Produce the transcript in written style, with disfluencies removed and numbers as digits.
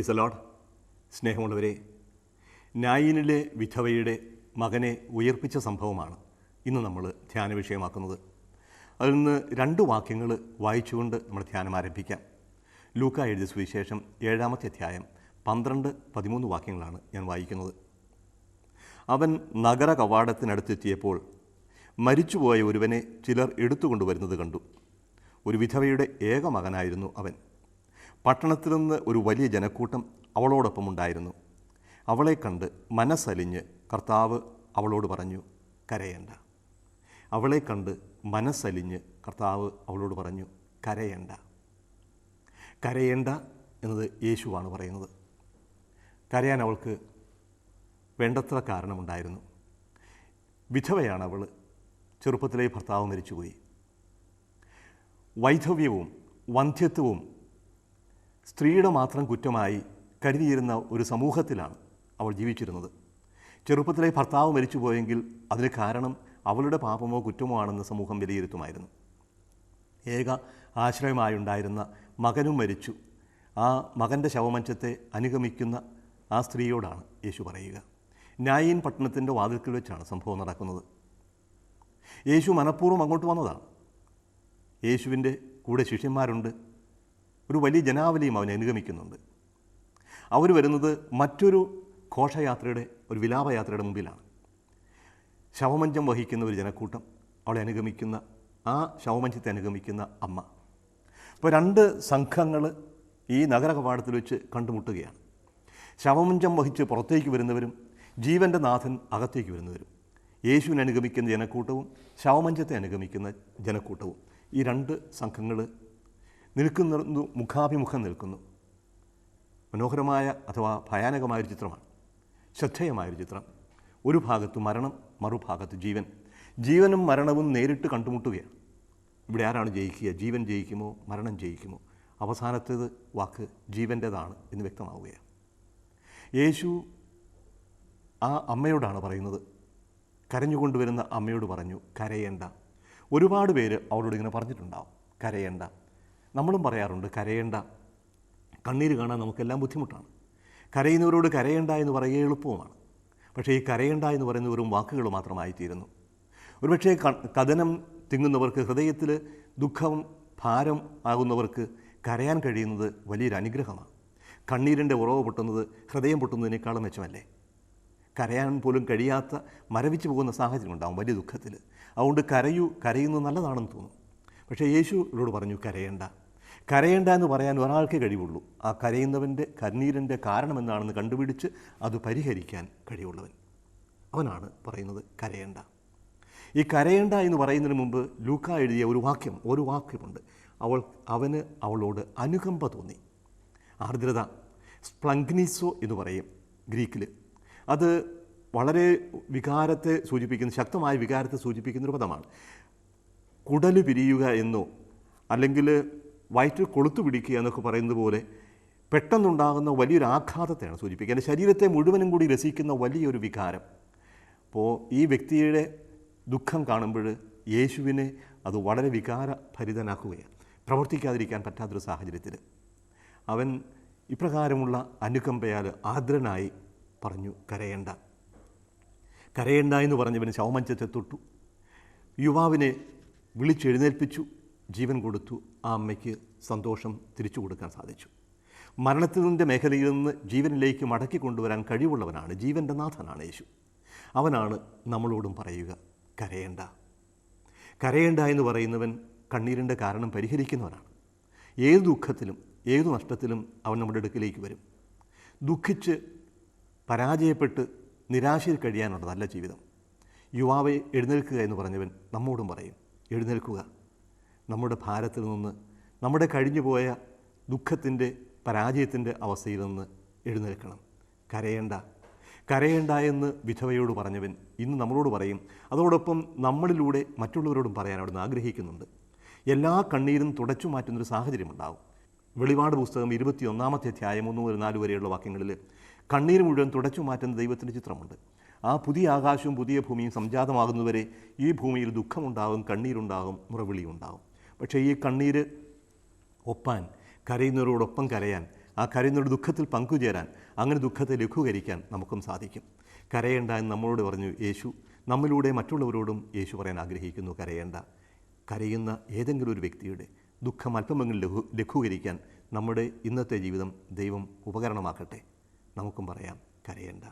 Praise the Lord. സ്നേഹമുള്ളവരെ, നായിനിലെ വിധവയുടെ മകനെ ഉയർപ്പിച്ച സംഭവമാണ് ഇന്ന് നമ്മൾ ധ്യാന വിഷയമാക്കുന്നത്. അതിൽ നിന്ന് 2 വാക്യങ്ങൾ വായിച്ചുകൊണ്ട് നമ്മൾ ധ്യാനം ആരംഭിക്കാം. ലൂക്ക എഴുതിയ സുവിശേഷം 7-ാമത്തെ അധ്യായം 12-13 വാക്യങ്ങളാണ് ഞാൻ വായിക്കുന്നത്. അവൻ നഗര കവാടത്തിനടുത്തെത്തിയപ്പോൾ മരിച്ചുപോയ ഒരുവനെ ചിലർ എടുത്തുകൊണ്ടുവരുന്നത് കണ്ടു. ഒരു വിധവയുടെ ഏക മകനായിരുന്നു അവൻ. പട്ടണത്തിൽ നിന്ന് ഒരു വലിയ ജനക്കൂട്ടം അവളോടൊപ്പം ഉണ്ടായിരുന്നു. അവളെ കണ്ട് മനസ്സലിഞ്ഞ് കർത്താവ് അവളോട് പറഞ്ഞു, കരയേണ്ട. അവളെ കണ്ട് മനസ്സലിഞ്ഞ് കർത്താവ് അവളോട് പറഞ്ഞു, കരയേണ്ട. കരയേണ്ട എന്നത് യേശുവാണ് പറയുന്നത്. കരയാൻ അവൾക്ക് വേണ്ടത്ര കാരണമുണ്ടായിരുന്നു. വിധവയാണ് അവൾ. ചെറുപ്പത്തിലെ ഭർത്താവ് മരിച്ചുപോയി. വൈധവ്യവും വന്ധ്യത്വവും സ്ത്രീയുടെ മാത്രം കുറ്റമായി കരുതിയിരുന്ന ഒരു സമൂഹത്തിലാണ് അവൾ ജീവിച്ചിരുന്നത്. ചെറുപ്പത്തിലെ ഭർത്താവ് മരിച്ചുപോയെങ്കിൽ അതിന് കാരണം അവളുടെ പാപമോ കുറ്റമോ ആണെന്ന് സമൂഹം വിലയിരുത്തുമായിരുന്നു. ഏക ആശ്രയമായുണ്ടായിരുന്ന മകനും മരിച്ചു. ആ മകൻ്റെ ശവമഞ്ചത്തെ അനുഗമിക്കുന്ന ആ സ്ത്രീയോടാണ് യേശു പറയുക. നായിൻ പട്ടണത്തിൻ്റെ വാതിൽക്കൽ വെച്ചാണ് സംഭവം നടക്കുന്നത്. യേശു മനഃപൂർവ്വം അങ്ങോട്ട് വന്നതാണ്. യേശുവിൻ്റെ കൂടെ ശിഷ്യന്മാരുണ്ട്. ഒരു വലിയ ജനാവലിയും അവനെ അനുഗമിക്കുന്നുണ്ട്. അവർ വരുന്നത് മറ്റൊരു ഘോഷയാത്രയുടെ, ഒരു വിലാപയാത്രയുടെ മുമ്പിലാണ്. ശവമഞ്ചം വഹിക്കുന്ന ഒരു ജനക്കൂട്ടം, അവളെ അനുഗമിക്കുന്ന, ആ ശവമഞ്ചത്തെ അനുഗമിക്കുന്ന അമ്മ. അപ്പോൾ 2 സംഘങ്ങൾ ഈ നഗര കവാടത്തിൽ വെച്ച് കണ്ടുമുട്ടുകയാണ്. ശവമഞ്ചം വഹിച്ച് പുറത്തേക്ക് വരുന്നവരും ജീവൻ്റെ നാഥൻ അകത്തേക്ക് വരുന്നവരും. യേശുവിനെ അനുഗമിക്കുന്ന ജനക്കൂട്ടവും ശവമഞ്ചത്തെ അനുഗമിക്കുന്ന ജനക്കൂട്ടവും. ഈ 2 സംഘങ്ങൾ നിൽക്കുന്നു, മുഖാഭിമുഖം നിൽക്കുന്നു. മനോഹരമായ അഥവാ ഭയാനകമായൊരു ചിത്രമാണ്, ശ്രദ്ധേയമായൊരു ചിത്രം. ഒരു ഭാഗത്ത് മരണം, മറുഭാഗത്ത് ജീവൻ. ജീവനും മരണവും നേരിട്ട് കണ്ടുമുട്ടുകയാണ്. ഇവിടെ ആരാണ് ജയിക്കുക? ജീവൻ ജയിക്കുമോ മരണം ജയിക്കുമോ? അവസാനത്തേത് വാക്ക് ജീവൻ്റേതാണ് എന്ന് വ്യക്തമാവുകയാണ്. യേശു ആ അമ്മയോടാണ് പറയുന്നത്. കരഞ്ഞുകൊണ്ടുവരുന്ന അമ്മയോട് പറഞ്ഞു, കരയേണ്ട. ഒരുപാട് പേര് അവളോട് ഇങ്ങനെ പറഞ്ഞിട്ടുണ്ടാവും, കരയേണ്ട. നമ്മളും പറയാറുണ്ട്, കരയേണ്ട. കണ്ണീര് കാണാൻ നമുക്കെല്ലാം ബുദ്ധിമുട്ടാണ്. കരയുന്നവരോട് കരയേണ്ട എന്ന് പറയുക എളുപ്പവുമാണ്. പക്ഷേ ഈ കരയേണ്ട എന്ന് പറയുന്ന വെറും വാക്കുകൾ മാത്രമായിത്തീരുന്നു. ഒരുപക്ഷേ കഥനം തിങ്ങുന്നവർക്ക്, ഹൃദയത്തിൽ ദുഃഖം ഭാരം ആകുന്നവർക്ക് കരയാൻ കഴിയുന്നത് വലിയൊരു അനുഗ്രഹമാണ്. കണ്ണീരിൻ്റെ ഉറവ് പൊട്ടുന്നത് ഹൃദയം പൊട്ടുന്നതിനേക്കാളും മെച്ചമല്ലേ? കരയാൻ പോലും കഴിയാത്ത, മരവിച്ചു പോകുന്ന സാഹചര്യം ഉണ്ടാകും വലിയ ദുഃഖത്തിൽ. അതുകൊണ്ട് കരയുന്നത് നല്ലതാണെന്ന് തോന്നും. പക്ഷേ യേശു ഇവരോട് പറഞ്ഞു, കരയേണ്ട. കരയേണ്ട എന്ന് പറയാൻ ഒരാൾക്കേ കഴിവുള്ളൂ. ആ കരയുന്നവൻ്റെ കണ്ണീരിൻ്റെ കാരണം എന്താണെന്ന് കണ്ടുപിടിച്ച് അത് പരിഹരിക്കാൻ കഴിവുള്ളവൻ. അവനാണ് പറയുന്നത് കരയേണ്ട. ഈ കരയേണ്ട എന്ന് പറയുന്നതിന് മുമ്പ് ലൂക്ക എഴുതിയ ഒരു വാക്യമുണ്ട്. അവന് അവളോട് അനുകമ്പ തോന്നി. ആർദ്രത, സ്പ്ലങ്ക്നീസോ എന്ന് പറയും ഗ്രീക്കിൽ. അത് വളരെ വികാരത്തെ സൂചിപ്പിക്കുന്ന, ശക്തമായ വികാരത്തെ സൂചിപ്പിക്കുന്നൊരു പദമാണ്. കുടല് പിരിയുക എന്നോ അല്ലെങ്കിൽ വയറ്റിൽ കൊളുത്തു പിടിക്കുക എന്നൊക്കെ പറയുന്നത് പോലെ പെട്ടെന്നുണ്ടാകുന്ന വലിയൊരു ആഘാതത്തെയാണ് സൂചിപ്പിക്കുക. എൻ്റെ ശരീരത്തെ മുഴുവനും കൂടി രസിക്കുന്ന വലിയൊരു വികാരം. അപ്പോൾ ഈ വ്യക്തിയുടെ ദുഃഖം കാണുമ്പോൾ യേശുവിനെ അത് വളരെ വികാരഭരിതനാക്കുകയാണ്. പ്രവർത്തിക്കാതിരിക്കാൻ പറ്റാത്തൊരു സാഹചര്യത്തിൽ അവൻ ഇപ്രകാരമുള്ള അനുകമ്പയാൽ ആർദ്രനായി പറഞ്ഞു, കരയേണ്ട. കരയേണ്ട എന്ന് പറഞ്ഞവന് ശവമഞ്ചത്തെ തൊട്ടു. യുവാവിനെ വിളിച്ചെഴുന്നേൽപ്പിച്ചു, ജീവൻ കൊടുത്തു. ആ അമ്മയ്ക്ക് സന്തോഷം തിരിച്ചു കൊടുക്കാൻ സാധിച്ചു. മരണത്തിൻ്റെ മേഖലയിൽ നിന്ന് ജീവനിലേക്ക് മടക്കി കൊണ്ടുവരാൻ കഴിവുള്ളവനാണ്, ജീവൻ്റെ നാഥനാണ് യേശു. അവനാണ് നമ്മളോടും പറയുക, കരയേണ്ട. കരയേണ്ട എന്ന് പറയുന്നവൻ കണ്ണീരിൻ്റെ കാരണം പരിഹരിക്കുന്നവനാണ്. ഏത് ദുഃഖത്തിലും ഏത് നഷ്ടത്തിലും അവൻ നമ്മുടെ അടുക്കിലേക്ക് വരും. ദുഃഖിച്ച് പരാജയപ്പെട്ട് നിരാശയിൽ കഴിയാനുള്ളതല്ല ജീവിതം. യുവാവെ എഴുന്നേൽക്കുക എന്ന് പറഞ്ഞവൻ നമ്മോടും പറയും, എഴുന്നേൽക്കുക. നമ്മുടെ ഭാരത്തിൽ നിന്ന്, നമ്മുടെ കഴിഞ്ഞുപോയ ദുഃഖത്തിൻ്റെ, പരാജയത്തിൻ്റെ അവസ്ഥയിൽ നിന്ന് എഴുന്നേൽക്കണം. കരയേണ്ട. കരയേണ്ട എന്ന് വിധവയോട് പറഞ്ഞവൻ ഇന്ന് നമ്മളോട് പറയും. അതോടൊപ്പം നമ്മളിലൂടെ മറ്റുള്ളവരോടും പറയാൻ അവിടുന്ന് ആഗ്രഹിക്കുന്നുണ്ട്. എല്ലാ കണ്ണീരും തുടച്ചു മാറ്റുന്നൊരു സാഹചര്യമുണ്ടാകും. വെളിപാട് പുസ്തകം 21-ാമത്തെ അധ്യായം 1 മുതൽ 4 വരെയുള്ള വാക്യങ്ങളിൽ കണ്ണീർ മുഴുവൻ തുടച്ചു മാറ്റുന്ന ദൈവത്തിൻ്റെ ചിത്രമുണ്ട്. ആ പുതിയ ആകാശവും പുതിയ ഭൂമിയും സംജാതമാകുന്നവരെ ഈ ഭൂമിയിൽ ദുഃഖമുണ്ടാകും, കണ്ണീരുണ്ടാകും, മുറവിളിയുണ്ടാകും. പക്ഷേ ഈ കണ്ണീര് ഒപ്പാൻ, കരയുന്നവരോടൊപ്പം കരയാൻ ആ കരയുന്നവരുടെ ദുഃഖത്തിൽ പങ്കുചേരാൻ, അങ്ങനെ ദുഃഖത്തെ ലഘൂകരിക്കാൻ നമുക്കും സാധിക്കും. കരയേണ്ട എന്ന് നമ്മളോട് പറഞ്ഞു യേശു. നമ്മിലൂടെ മറ്റുള്ളവരോടും യേശു പറയാൻ ആഗ്രഹിക്കുന്നു, കരയേണ്ട. കരയുന്ന ഏതെങ്കിലും ഒരു വ്യക്തിയുടെ ദുഃഖം അല്പമെങ്കിലും ലഘൂകരിക്കാൻ നമ്മുടെ ഇന്നത്തെ ജീവിതം ദൈവം ഉപകരണമാക്കട്ടെ. നമുക്കും പറയാം, കരയേണ്ട.